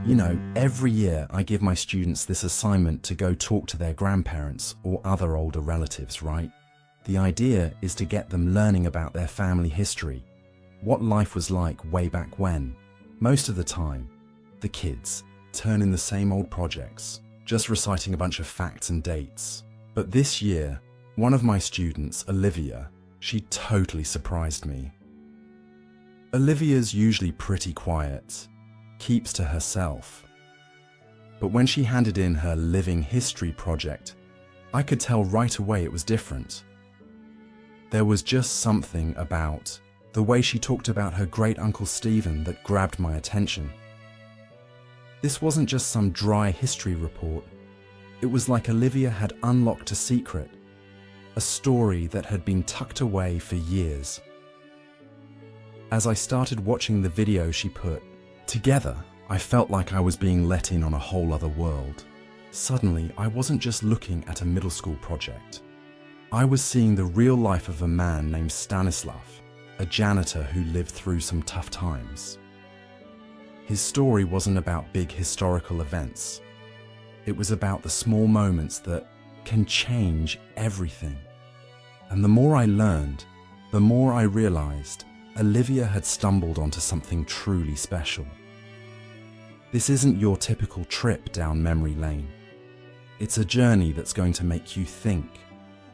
You know, every year I give my students this assignment to go talk to their grandparents or other older relatives, right? The idea is to get them learning about their family history, what life was like way back when. Most of the time, the kids turn in the same old projects, just reciting a bunch of facts and dates. But this year, one of my students, Olivia, she totally surprised me. Olivia's usually pretty quiet, keeps to herself. But when she handed in her living history project, I could tell right away it was different. There was just something about the way she talked about her great-uncle Stephen that grabbed my attention. This wasn't just some dry history report. It was like Olivia had unlocked a secret, a story that had been tucked away for years. As I started watching the video she put together, I felt like I was being let in on a whole other world. Suddenly, I wasn't just looking at a middle school project. I was seeing the real life of a man named Stanislav, a janitor who lived through some tough times. His story wasn't about big historical events. It was about the small moments that can change everything. And the more I learned, the more I realized Olivia had stumbled onto something truly special. This isn't your typical trip down memory lane. It's a journey that's going to make you think,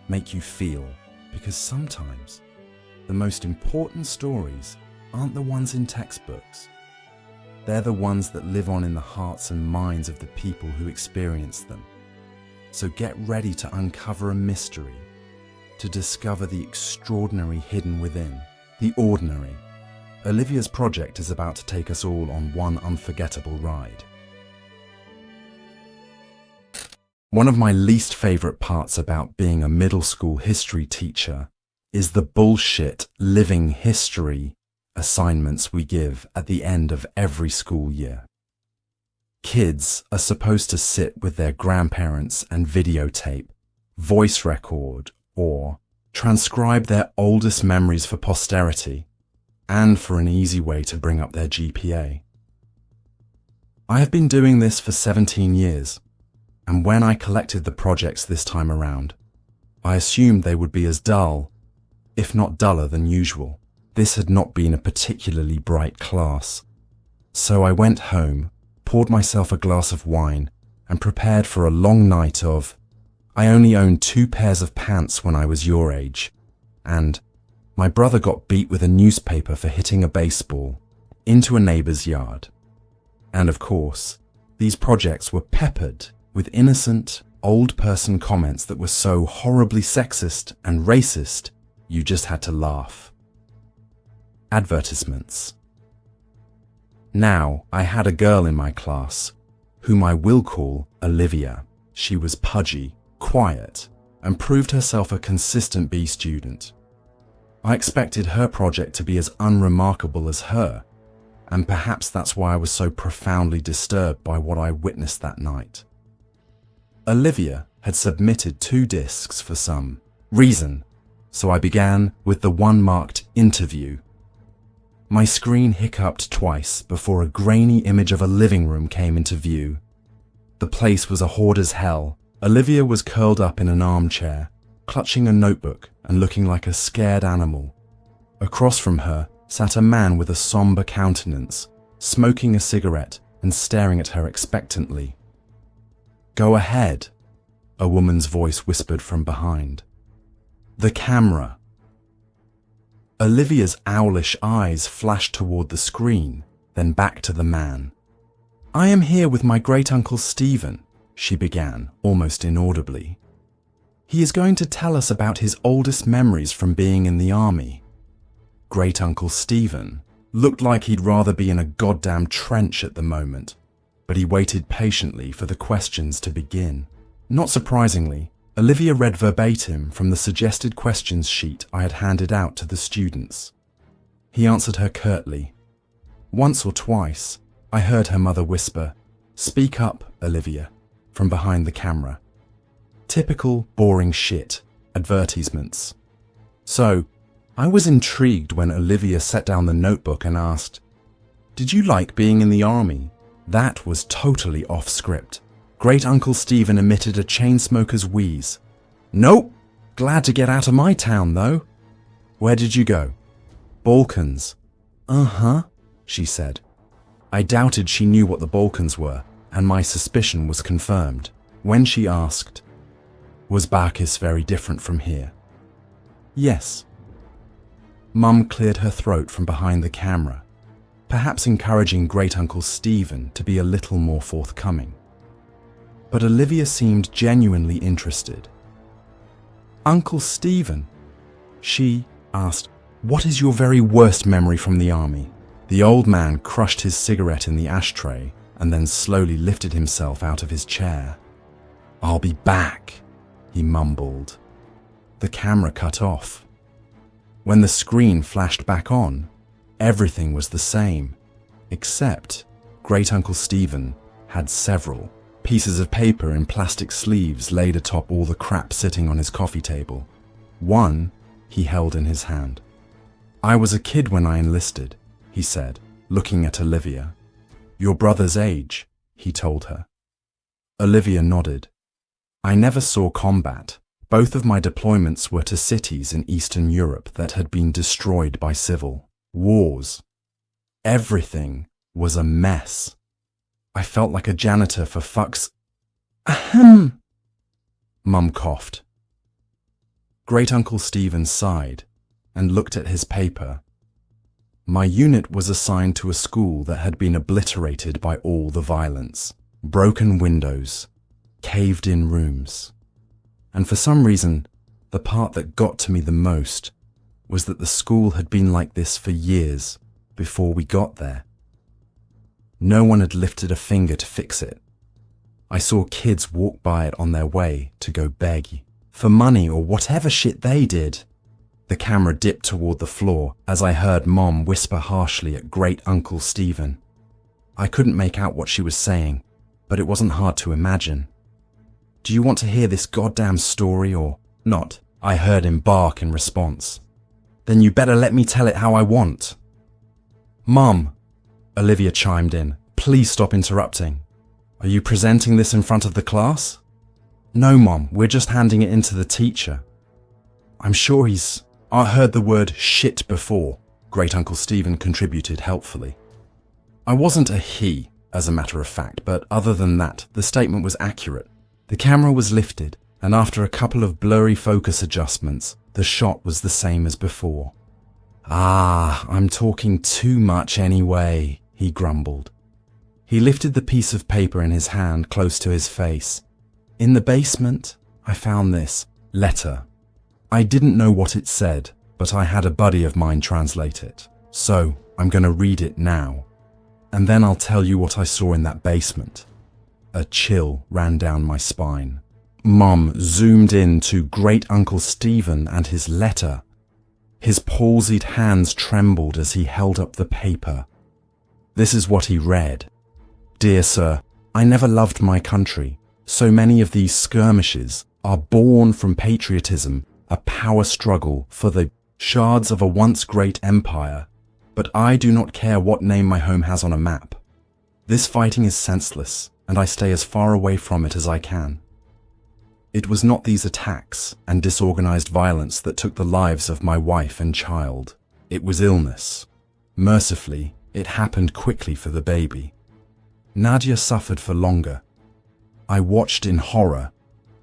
make you feel, because sometimes the most important stories aren't the ones in textbooks. They're the ones that live on in the hearts and minds of the people who experience them. So get ready to uncover a mystery, to discover the extraordinary hidden within, the ordinary. Olivia's project is about to take us all on one unforgettable ride. One of my least favorite parts about being a middle school history teacher is the bullshit living history assignments we give at the end of every school year. Kids are supposed to sit with their grandparents and videotape, voice record, or transcribe their oldest memories for posterity, and for an easy way to bring up their GPA. I have been doing this for 17 years, and when I collected the projects this time around, I assumed they would be as dull, if not duller than usual. This had not been a particularly bright class, so I went home, poured myself a glass of wine, and prepared for a long night of, I only owned 2 pairs of pants when I was your age, and my brother got beat with a newspaper for hitting a baseball into a neighbor's yard. And of course, these projects were peppered with innocent, old person comments that were so horribly sexist and racist, you just had to laugh. Advertisements. Now, I had a girl in my class, whom I will call Olivia. She was pudgy, quiet, and proved herself a consistent B student. I expected her project to be as unremarkable as her, and perhaps that's why I was so profoundly disturbed by what I witnessed that night. Olivia had submitted 2 discs for some reason, so I began with the one marked interview. My screen hiccuped twice before a grainy image of a living room came into view. The place was a hoarder's hell. Olivia was curled up in an armchair, clutching a notebook and looking like a scared animal. Across from her sat a man with a somber countenance, smoking a cigarette and staring at her expectantly. "Go ahead," a woman's voice whispered from behind. "The camera." Olivia's owlish eyes flashed toward the screen, then back to the man. "I am here with my great-uncle Stephen," she began, almost inaudibly. "He is going to tell us about his oldest memories from being in the army." Great-uncle Stephen looked like he'd rather be in a goddamn trench at the moment, but he waited patiently for the questions to begin. Not surprisingly, Olivia read verbatim from the suggested questions sheet I had handed out to the students. He answered her curtly. Once or twice, I heard her mother whisper, "Speak up, Olivia," from behind the camera. Typical boring shit, advertisements. So, I was intrigued when Olivia set down the notebook and asked, "Did you like being in the army? That was totally off script. Great Uncle Stephen emitted a chain smoker's wheeze. Nope. Glad to get out of my town, though. Where did you go? Balkans. Uh-huh, she said. I doubted she knew what the Balkans were, and my suspicion was confirmed when she asked, was Barkis very different from here? Yes. Mum cleared her throat from behind the camera, perhaps encouraging Great Uncle Stephen to be a little more forthcoming. But Olivia seemed genuinely interested. Uncle Stephen, she asked, what is your very worst memory from the army? The old man crushed his cigarette in the ashtray and then slowly lifted himself out of his chair. I'll be back, he mumbled. The camera cut off. When the screen flashed back on, everything was the same, except Great Uncle Stephen had several pieces of paper in plastic sleeves laid atop all the crap sitting on his coffee table. One he held in his hand. I was a kid when I enlisted, he said, looking at Olivia. Your brother's age, he told her. Olivia nodded. I never saw combat. Both of my deployments were to cities in Eastern Europe that had been destroyed by civil wars. Everything was a mess. I felt like a janitor for fuck's... Ahem! Mum coughed. Great Uncle Stephen sighed and looked at his paper. My unit was assigned to a school that had been obliterated by all the violence. Broken windows, caved-in rooms. And for some reason, the part that got to me the most was that the school had been like this for years before we got there. No one had lifted a finger to fix it. I saw kids walk by it on their way to go beg for money or whatever shit they did. The camera dipped toward the floor as I heard Mom whisper harshly at Great Uncle Stephen. I couldn't make out what she was saying, but it wasn't hard to imagine. Do you want to hear this goddamn story or not? I heard him bark in response. Then you better let me tell it how I want. Mom, Olivia chimed in, please stop interrupting. Are you presenting this in front of the class? No, Mom, we're just handing it in to the teacher. I'm sure I heard the word shit before, Great Uncle Stephen contributed helpfully. I wasn't a he, as a matter of fact, but other than that, the statement was accurate. The camera was lifted, and after a couple of blurry focus adjustments, the shot was the same as before. Ah, I'm talking too much anyway, he grumbled. He lifted the piece of paper in his hand close to his face. In the basement, I found this letter. I didn't know what it said, but I had a buddy of mine translate it. So I'm going to read it now. And then I'll tell you what I saw in that basement. A chill ran down my spine. Mum zoomed in to Great Uncle Stephen and his letter. His palsied hands trembled as he held up the paper. This is what he read. Dear Sir, I never loved my country. So many of these skirmishes are born from patriotism, a power struggle for the shards of a once great empire. But I do not care what name my home has on a map. This fighting is senseless, and I stay as far away from it as I can. It was not these attacks and disorganized violence that took the lives of my wife and child. It was illness. Mercifully, it happened quickly for the baby. Nadia suffered for longer. I watched in horror,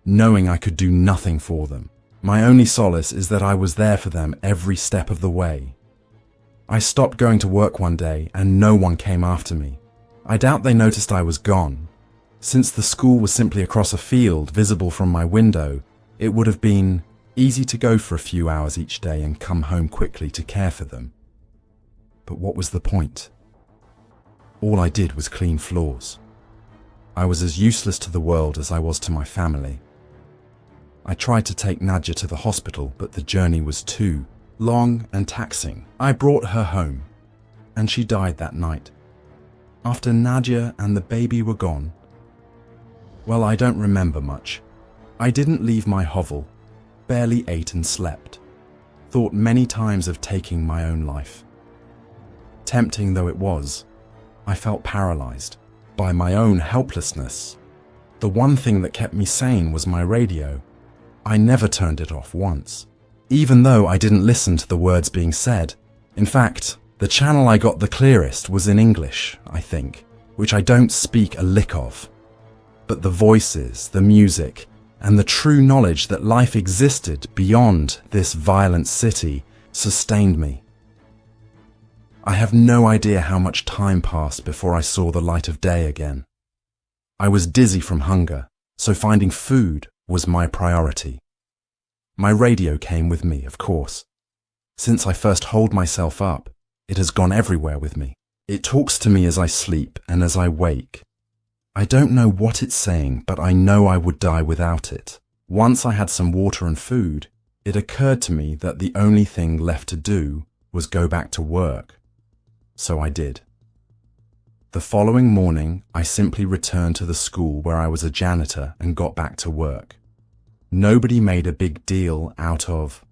knowing I could do nothing for them. My only solace is that I was there for them every step of the way. I stopped going to work one day and no one came after me. I doubt they noticed I was gone. Since the school was simply across a field visible from my window, it would have been easy to go for a few hours each day and come home quickly to care for them. But what was the point? All I did was clean floors. I was as useless to the world as I was to my family. I tried to take Nadia to the hospital, but the journey was too long and taxing. I brought her home, and she died that night. After Nadia and the baby were gone, well, I don't remember much. I didn't leave my hovel, barely ate and slept. Thought many times of taking my own life. Tempting though it was, I felt paralyzed, by my own helplessness. The one thing that kept me sane was my radio. I never turned it off once, even though I didn't listen to the words being said. In fact, the channel I got the clearest was in English, I think, which I don't speak a lick of. But the voices, the music, and the true knowledge that life existed beyond this violent city sustained me. I have no idea how much time passed before I saw the light of day again. I was dizzy from hunger, so finding food was my priority. My radio came with me, of course. Since I first holed myself up, it has gone everywhere with me. It talks to me as I sleep and as I wake. I don't know what it's saying, but I know I would die without it. Once I had some water and food, it occurred to me that the only thing left to do was go back to work. So I did. The following morning, I simply returned to the school where I was a janitor and got back to work. Nobody made a big deal out of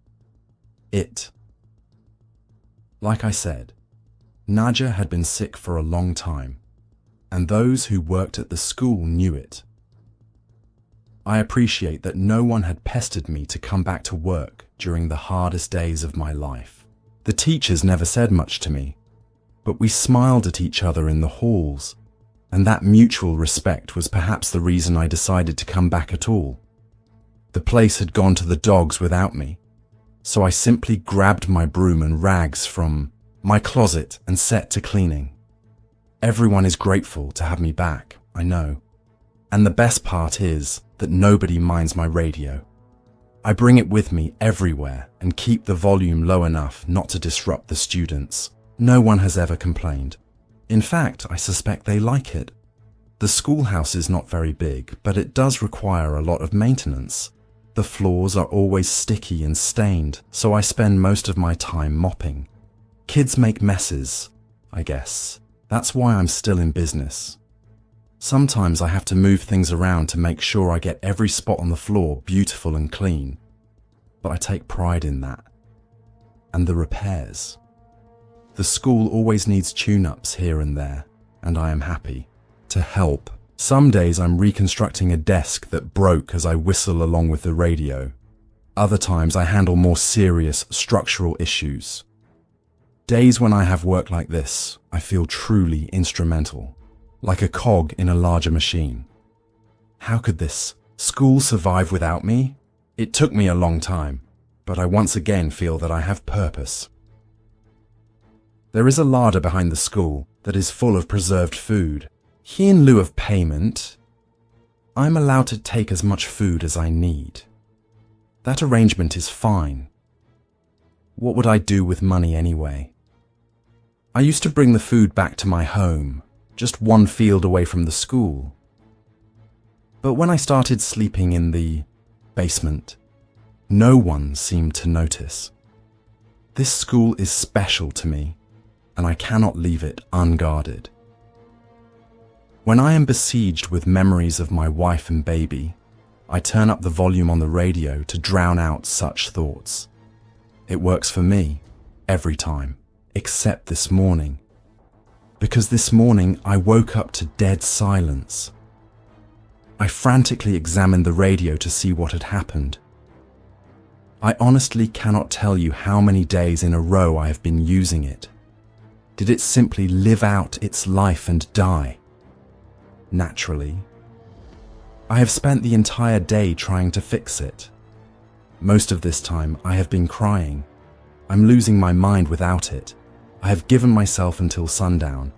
it. Like I said, Nadja had been sick for a long time, and those who worked at the school knew it. I appreciate that no one had pestered me to come back to work during the hardest days of my life. The teachers never said much to me, but we smiled at each other in the halls, and that mutual respect was perhaps the reason I decided to come back at all. The place had gone to the dogs without me, so I simply grabbed my broom and rags from my closet and set to cleaning. Everyone is grateful to have me back, I know. And the best part is that nobody minds my radio. I bring it with me everywhere and keep the volume low enough not to disrupt the students. No one has ever complained. In fact, I suspect they like it. The schoolhouse is not very big, but it does require a lot of maintenance. The floors are always sticky and stained, so I spend most of my time mopping. Kids make messes, I guess. That's why I'm still in business. Sometimes I have to move things around to make sure I get every spot on the floor beautiful and clean. But I take pride in that. And the repairs. The school always needs tune-ups here and there, and I am happy to help. Some days I'm reconstructing a desk that broke as I whistle along with the radio. Other times I handle more serious structural issues. Days when I have work like this, I feel truly instrumental, like a cog in a larger machine. How could this school survive without me? It took me a long time, but I once again feel that I have purpose. There is a larder behind the school that is full of preserved food. Here, in lieu of payment, I'm allowed to take as much food as I need. That arrangement is fine. What would I do with money anyway? I used to bring the food back to my home, just one field away from the school. But when I started sleeping in the basement, no one seemed to notice. This school is special to me, and I cannot leave it unguarded. When I am besieged with memories of my wife and baby, I turn up the volume on the radio to drown out such thoughts. It works for me, every time, except this morning. Because this morning I woke up to dead silence. I frantically examined the radio to see what had happened. I honestly cannot tell you how many days in a row I have been using it. Did it simply live out its life and die? Naturally. I have spent the entire day trying to fix it. Most of this time I have been crying. I'm losing my mind without it. I have given myself until sundown.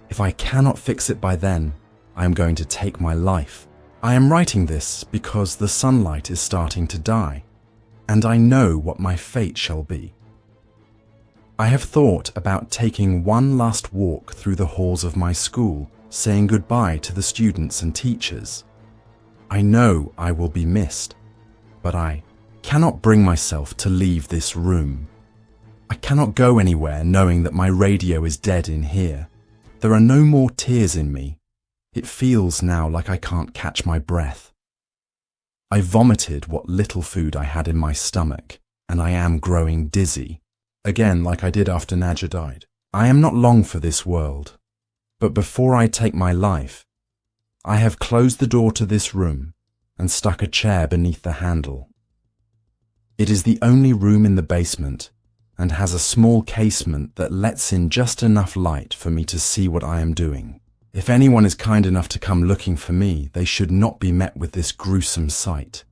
If I cannot fix it by then, I am going to take my life. I am writing this because the sunlight is starting to die, and I know what my fate shall be. I have thought about taking one last walk through the halls of my school, saying goodbye to the students and teachers. I know I will be missed, but I cannot bring myself to leave this room. I cannot go anywhere knowing that my radio is dead in here. There are no more tears in me. It feels now like I can't catch my breath. I vomited what little food I had in my stomach, and I am growing dizzy. Again, like I did after Nadja died. I am not long for this world. But before I take my life, I have closed the door to this room and stuck a chair beneath the handle. It is the only room in the basement and has a small casement that lets in just enough light for me to see what I am doing. If anyone is kind enough to come looking for me, they should not be met with this gruesome sight.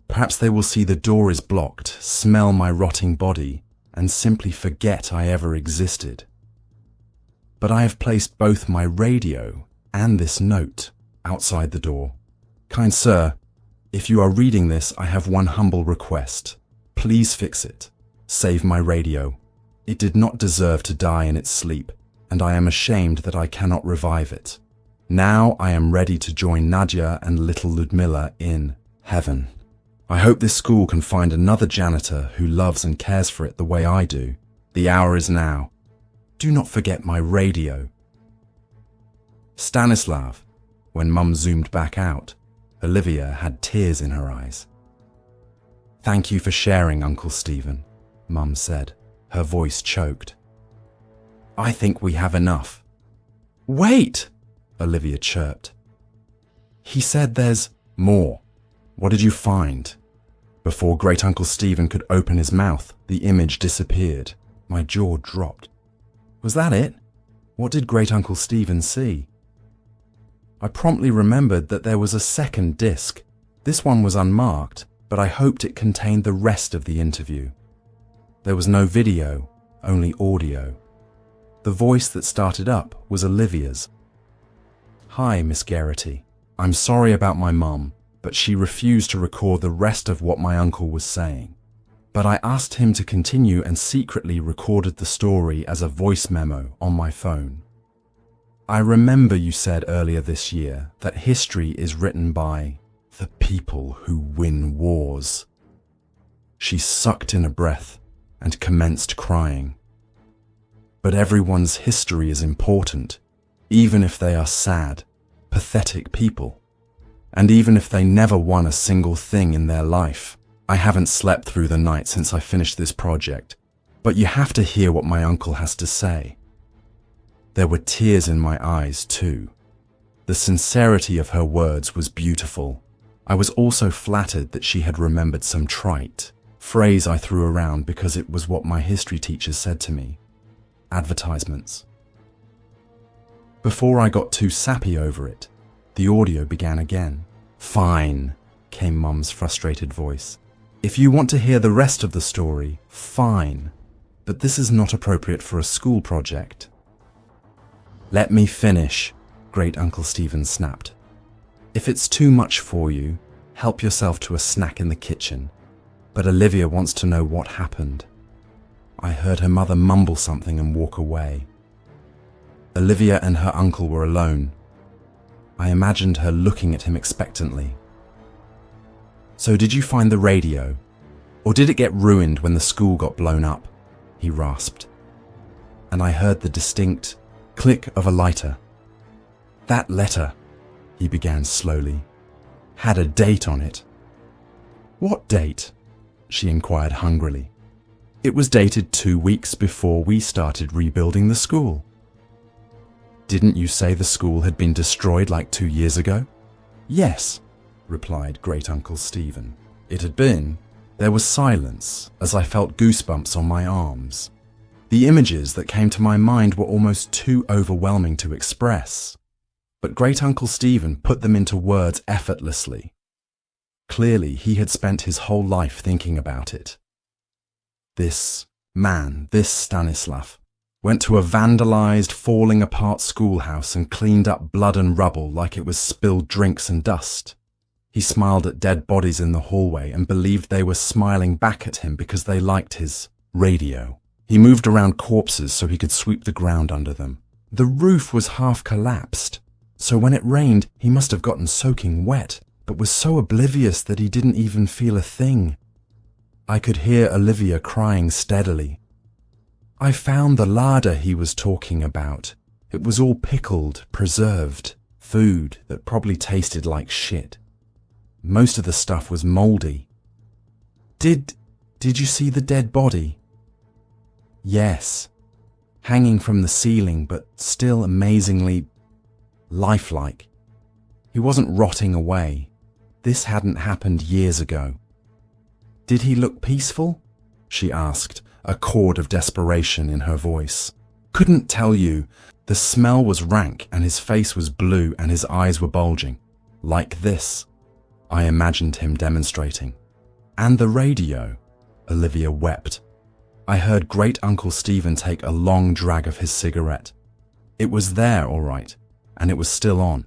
Perhaps they will see the door is blocked, smell my rotting body, and simply forget I ever existed. But I have placed both my radio and this note outside the door. Kind sir, if you are reading this, I have one humble request. Please fix it. Save my radio. It did not deserve to die in its sleep, and I am ashamed that I cannot revive it. Now I am ready to join Nadia and little Ludmilla in heaven. I hope this school can find another janitor who loves and cares for it the way I do. The hour is now. Do not forget my radio. Stanislav. When Mum zoomed back out, Olivia had tears in her eyes. Thank you for sharing, Uncle Stephen, Mum said, her voice choked. I think we have enough. Wait, Olivia chirped. He said there's more. What did you find? Before Great Uncle Stephen could open his mouth, the image disappeared. My jaw dropped. Was that it? What did Great Uncle Stephen see? I promptly remembered that there was a second disc. This one was unmarked, but I hoped it contained the rest of the interview. There was no video, only audio. The voice that started up was Olivia's. Hi, Miss Geraghty. I'm sorry about my mum, but she refused to record the rest of what my uncle was saying. But I asked him to continue and secretly recorded the story as a voice memo on my phone. I remember you said earlier this year that history is written by the people who win wars. She sucked in a breath and commenced crying. But everyone's history is important, even if they are sad, pathetic people, and even if they never won a single thing in their life. I haven't slept through the night since I finished this project, but you have to hear what my uncle has to say. There were tears in my eyes too. The sincerity of her words was beautiful. I was also flattered that she had remembered some trite phrase I threw around because it was what my history teachers said to me. Advertisements. Before I got too sappy over it, the audio began again. Fine, came Mum's frustrated voice. If you want to hear the rest of the story, fine, but this is not appropriate for a school project. Let me finish, Great Uncle Stephen snapped. If it's too much for you, help yourself to a snack in the kitchen. But Olivia wants to know what happened. I heard her mother mumble something and walk away. Olivia and her uncle were alone. I imagined her looking at him expectantly. So did you find the radio? Or did it get ruined when the school got blown up? He rasped. And I heard the distinct click of a lighter. That letter, he began slowly, had a date on it. What date? She inquired hungrily. It was dated 2 weeks before we started rebuilding the school. Didn't you say the school had been destroyed like 2 years ago? Yes, replied Great Uncle Stephen. It had been. There was silence as I felt goosebumps on my arms. The images that came to my mind were almost too overwhelming to express, but Great Uncle Stephen put them into words effortlessly. Clearly, he had spent his whole life thinking about it. This man, this Stanislav, went to a vandalized, falling apart schoolhouse and cleaned up blood and rubble like it was spilled drinks and dust. He smiled at dead bodies in the hallway and believed they were smiling back at him because they liked his radio. He moved around corpses so he could sweep the ground under them. The roof was half collapsed, so when it rained, he must have gotten soaking wet, but was so oblivious that he didn't even feel a thing. I could hear Olivia crying steadily. I found the larder he was talking about. It was all pickled, preserved, food that probably tasted like shit. Most of the stuff was moldy. Did you see the dead body? Yes. hanging from the ceiling, but still amazingly lifelike. He wasn't rotting away. This hadn't happened years ago. Did he look peaceful? She asked, a chord of desperation in her voice. Couldn't tell you. The smell was rank and his face was blue and his eyes were bulging. Like this, I imagined him demonstrating. And the radio, Olivia wept. I heard Great Uncle Stephen take a long drag of his cigarette. It was there, all right, and it was still on.